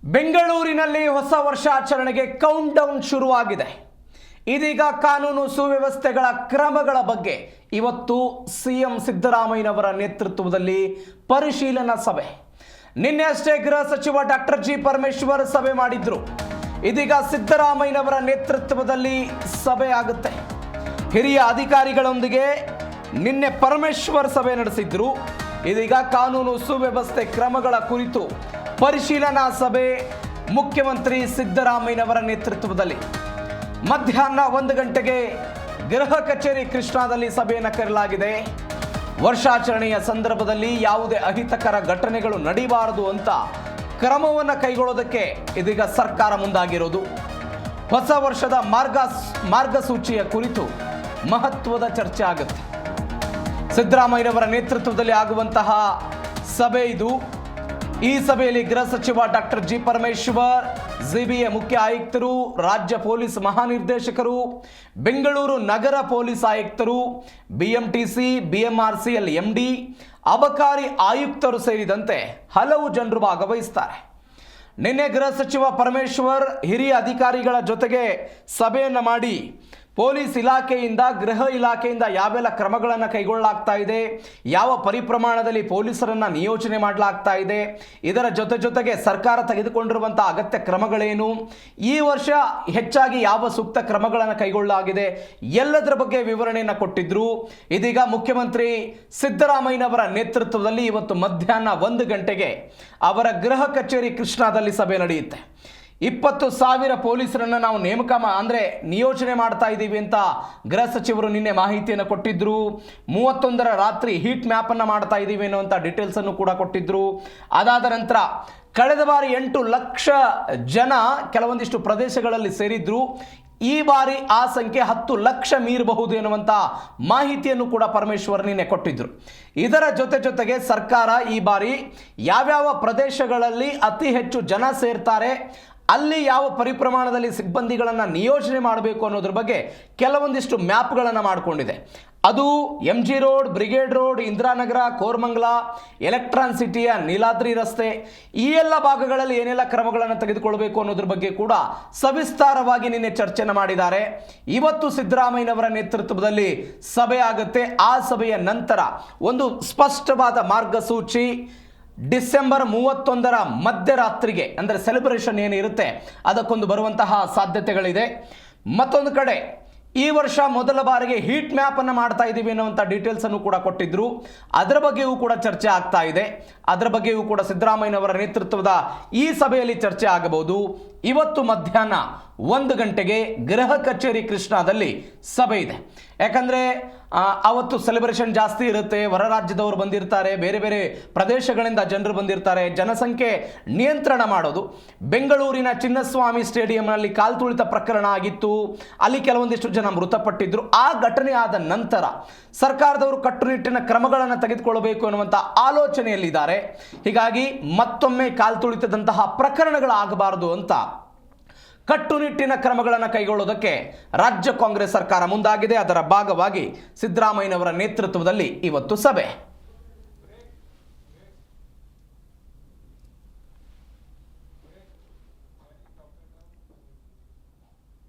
ಬೆಂಗಳೂರಿನಲ್ಲಿ ಹೊಸ ವರ್ಷಾಚರಣೆಗೆ count down ಶುರುವಾಗಿದೆ. ಇದೀಗ ಕಾನೂನು ಸುವ್ಯವಸ್ಥೆಗಳ ಕ್ರಮಗಳ ಬಗ್ಗೆ ಇವತ್ತು ಸಿಎಂ ಸಿದ್ದರಾಮಯ್ಯನವರ ನೇತೃತ್ವದಲ್ಲಿ ಪರಿಶೀಲನಾ ಸಭೆ. ನಿನ್ನೆ ಅಷ್ಟೇ ಗೃಹ ಸಚಿವ ಡಾಕ್ಟರ್ ಜಿ ಪರಮೇಶ್ವರ್ ಸಭೆ ಮಾಡಿದ್ರು. ಇದೀಗ ಸಿದ್ದರಾಮಯ್ಯನವರ ನೇತೃತ್ವದಲ್ಲಿ ಸಭೆ ಆಗುತ್ತೆ. ಹಿರಿಯ ಅಧಿಕಾರಿಗಳೊಂದಿಗೆ ನಿನ್ನೆ ಪರಮೇಶ್ವರ್ ಸಭೆ ನಡೆಸಿದ್ರು. ಇದೀಗ ಕಾನೂನು ಸುವ್ಯವಸ್ಥೆ ಕ್ರಮಗಳ ಕುರಿತು ಪರಿಶೀಲನಾ ಸಭೆ ಮುಖ್ಯಮಂತ್ರಿ ಸಿದ್ದರಾಮಯ್ಯನವರ ನೇತೃತ್ವದಲ್ಲಿ ಮಧ್ಯಾಹ್ನ 1 ಗಂಟೆಗೆ ಗೃಹ ಕಚೇರಿ ಕೃಷ್ಣಾದಲ್ಲಿ ಸಭೆಯನ್ನು ಕರೆಯಲಾಗಿದೆ. ವರ್ಷಾಚರಣೆಯ ಸಂದರ್ಭದಲ್ಲಿ ಯಾವುದೇ ಅಹಿತಕರ ಘಟನೆಗಳು ನಡೀಬಾರದು ಅಂತ ಕ್ರಮವನ್ನು ಕೈಗೊಳ್ಳೋದಕ್ಕೆ ಇದೀಗ ಸರ್ಕಾರ ಮುಂದಾಗಿರೋದು. ಹೊಸ ವರ್ಷದ ಮಾರ್ಗಸೂಚಿಯ ಕುರಿತು ಮಹತ್ವದ ಚರ್ಚೆ ಆಗುತ್ತೆ. ಸಿದ್ದರಾಮಯ್ಯನವರ ನೇತೃತ್ವದಲ್ಲಿ ಆಗುವಂತಹ ಸಭೆ ಇದು. ಈ ಸಭೆಯಲ್ಲಿ ಗೃಹ ಸಚಿವ ಡಾಕ್ಟರ್ ಜಿ ಪರಮೇಶ್ವರ್, ಸಿಬಿಐ ಮುಖ್ಯ ಆಯುಕ್ತರು, ರಾಜ್ಯ ಪೊಲೀಸ್ ಮಹಾನಿರ್ದೇಶಕರು, ಬೆಂಗಳೂರು ನಗರ ಪೊಲೀಸ್ ಆಯುಕ್ತರು, ಬಿಎಂಟಿಸಿ, ಬಿಎಂಆರ್ಸಿಎಲ್ ಎಂಡಿ, ಅಬಕಾರಿ ಆಯುಕ್ತರು ಸೇರಿದಂತೆ ಹಲವು ಜನರು ಭಾಗವಹಿಸುತ್ತಾರೆ. ನಿನ್ನೆ ಗೃಹ ಸಚಿವ ಪರಮೇಶ್ವರ್ ಹಿರಿಯ ಅಧಿಕಾರಿಗಳ ಜೊತೆಗೆ ಸಭೆಯನ್ನು ಮಾಡಿ ಪೊಲೀಸ್ ಇಲಾಖೆಯಿಂದ, ಗೃಹ ಇಲಾಖೆಯಿಂದ ಯಾವೆಲ್ಲ ಕ್ರಮಗಳನ್ನು ಕೈಗೊಳ್ಳಲಾಗ್ತಾ ಇದೆ, ಯಾವ ಪರಿಪ್ರಮಾಣದಲ್ಲಿ ಪೊಲೀಸರನ್ನು ನಿಯೋಜನೆ ಮಾಡಲಾಗ್ತಾ ಇದೆ, ಇದರ ಜೊತೆಗೆ ಸರ್ಕಾರ ತೆಗೆದುಕೊಂಡಿರುವಂಥ ಅಗತ್ಯ ಕ್ರಮಗಳೇನು, ಈ ವರ್ಷ ಹೆಚ್ಚಾಗಿ ಯಾವ ಸೂಕ್ತ ಕ್ರಮಗಳನ್ನು ಕೈಗೊಳ್ಳಲಾಗಿದೆ, ಎಲ್ಲದರ ಬಗ್ಗೆ ವಿವರಣೆಯನ್ನು ಕೊಟ್ಟಿದ್ರು. ಇದೀಗ ಮುಖ್ಯಮಂತ್ರಿ ಸಿದ್ದರಾಮಯ್ಯನವರ ನೇತೃತ್ವದಲ್ಲಿ ಇವತ್ತು ಮಧ್ಯಾಹ್ನ 1 ಗಂಟೆಗೆ ಅವರ ಗೃಹ ಕಚೇರಿ ಕೃಷ್ಣಾದಲ್ಲಿ ಸಭೆ ನಡೆಯುತ್ತೆ. 20,000 ಪೊಲೀಸರನ್ನು ನಾವು ನಿಯೋಜನೆ ಮಾಡ್ತಾ ಇದ್ದೀವಿ ಅಂತ ಗೃಹ ಸಚಿವರು ನಿನ್ನೆ ಮಾಹಿತಿಯನ್ನು ಕೊಟ್ಟಿದ್ರು. 31ರ ರಾತ್ರಿ ಹೀಟ್ ಮ್ಯಾಪ್ ಅನ್ನು ಮಾಡ್ತಾ ಇದ್ದೀವಿ ಅನ್ನುವಂಥ ಡೀಟೇಲ್ಸ್ ಅನ್ನು ಕೂಡ ಕೊಟ್ಟಿದ್ರು. ಅದಾದ ನಂತರ ಕಳೆದ ಬಾರಿ 8 ಲಕ್ಷ ಜನ ಕೆಲವೊಂದಿಷ್ಟು ಪ್ರದೇಶಗಳಲ್ಲಿ ಸೇರಿದ್ರು. ಈ ಬಾರಿ ಆ ಸಂಖ್ಯೆ 10 ಲಕ್ಷ ಮೀರಬಹುದು ಎನ್ನುವಂಥ ಮಾಹಿತಿಯನ್ನು ಕೂಡ ಪರಮೇಶ್ವರ್ ನಿನ್ನೆ ಕೊಟ್ಟಿದ್ರು. ಇದರ ಜೊತೆಗೆ ಸರ್ಕಾರ ಈ ಬಾರಿ ಯಾವ್ಯಾವ ಪ್ರದೇಶಗಳಲ್ಲಿ ಅತಿ ಹೆಚ್ಚು ಜನ ಸೇರ್ತಾರೆ, ಅಲ್ಲಿ ಯಾವ ಪರಿಪ್ರಮಾಣದಲ್ಲಿ ಸಿಬ್ಬಂದಿಗಳನ್ನು ನಿಯೋಜನೆ ಮಾಡಬೇಕು ಅನ್ನೋದ್ರ ಬಗ್ಗೆ ಕೆಲವೊಂದಿಷ್ಟು ಮ್ಯಾಪ್ಗಳನ್ನು ಮಾಡಿಕೊಂಡಿದೆ. ಅದು MG road, brigade road, Indiranagar, Koramangala, electron ಸಿಟಿಯ ನೀಲಾದ್ರಿ ರಸ್ತೆ, ಈ ಎಲ್ಲ ಭಾಗಗಳಲ್ಲಿ ಏನೆಲ್ಲ ಕ್ರಮಗಳನ್ನು ತೆಗೆದುಕೊಳ್ಬೇಕು ಅನ್ನೋದ್ರ ಬಗ್ಗೆ ಕೂಡ ಸವಿಸ್ತಾರವಾಗಿ ನಿನ್ನೆ ಚರ್ಚೆಯನ್ನು ಮಾಡಿದ್ದಾರೆ. ಇವತ್ತು ಸಿದ್ದರಾಮಯ್ಯನವರ ನೇತೃತ್ವದಲ್ಲಿ ಸಭೆ ಆಗುತ್ತೆ. ಆ ಸಭೆಯ ನಂತರ ಒಂದು ಸ್ಪಷ್ಟವಾದ ಮಾರ್ಗಸೂಚಿ ಡಿಸೆಂಬರ್ 31ರ ಮಧ್ಯರಾತ್ರಿಗೆ, ಅಂದರೆ ಸೆಲೆಬ್ರೇಷನ್ ಏನಿರುತ್ತೆ ಅದಕ್ಕೊಂದು ಬರುವಂತಹ ಸಾಧ್ಯತೆಗಳಿದೆ. ಮತ್ತೊಂದು ಕಡೆ ಈ ವರ್ಷ ಮೊದಲ ಬಾರಿಗೆ ಹೀಟ್ ಮ್ಯಾಪ್ ಅನ್ನು ಮಾಡ್ತಾ ಇದ್ದೀವಿ ಅನ್ನುವಂಥ ಡೀಟೇಲ್ಸ್ ಅನ್ನು ಕೂಡ ಕೊಟ್ಟಿದ್ರು. ಅದರ ಬಗ್ಗೆಯೂ ಕೂಡ ಚರ್ಚೆ ಆಗ್ತಾ ಇದೆ. ಅದರ ಬಗ್ಗೆಯೂ ಕೂಡ ಸಿದ್ದರಾಮಯ್ಯನವರ ನೇತೃತ್ವದ ಈ ಸಭೆಯಲ್ಲಿ ಚರ್ಚೆ ಆಗಬಹುದು. ಇವತ್ತು ಮಧ್ಯಾಹ್ನ 1 ಗಂಟೆಗೆ ಗೃಹ ಕಚೇರಿ ಕೃಷ್ಣಾದಲ್ಲಿ ಸಭೆ ಇದೆ. ಯಾಕಂದರೆ ಅವತ್ತು ಸೆಲೆಬ್ರೇಷನ್ ಜಾಸ್ತಿ ಇರುತ್ತೆ, ಹೊರ ರಾಜ್ಯದವರು ಬಂದಿರ್ತಾರೆ, ಬೇರೆ ಬೇರೆ ಪ್ರದೇಶಗಳಿಂದ ಜನರು ಬಂದಿರ್ತಾರೆ, ಜನಸಂಖ್ಯೆ ನಿಯಂತ್ರಣ ಮಾಡೋದು. ಬೆಂಗಳೂರಿನ ಚಿನ್ನಸ್ವಾಮಿ ಸ್ಟೇಡಿಯಂನಲ್ಲಿ ಕಾಲು ತುಳಿತ ಪ್ರಕರಣ ಆಗಿತ್ತು, ಅಲ್ಲಿ ಕೆಲವೊಂದಿಷ್ಟು ಜನ ಮೃತಪಟ್ಟಿದ್ರು. ಆ ಘಟನೆ ಆದ ನಂತರ ಸರ್ಕಾರದವರು ಕಟ್ಟುನಿಟ್ಟಿನ ಕ್ರಮಗಳನ್ನು ತೆಗೆದುಕೊಳ್ಳಬೇಕು ಅನ್ನುವಂಥ ಆಲೋಚನೆಯಲ್ಲಿದ್ದಾರೆ. ಹೀಗಾಗಿ ಮತ್ತೊಮ್ಮೆ ಕಾಲು ತುಳಿತದಂತಹ ಪ್ರಕರಣಗಳಾಗಬಾರದು ಅಂತ ಕಟ್ಟುನಿಟ್ಟಿನ ಕ್ರಮಗಳನ್ನು ಕೈಗೊಳ್ಳುವುದಕ್ಕೆ ರಾಜ್ಯ ಕಾಂಗ್ರೆಸ್ ಸರ್ಕಾರ ಮುಂದಾಗಿದೆ. ಅದರ ಭಾಗವಾಗಿ ಸಿದ್ದರಾಮಯ್ಯನವರ ನೇತೃತ್ವದಲ್ಲಿ ಇವತ್ತು ಸಭೆ.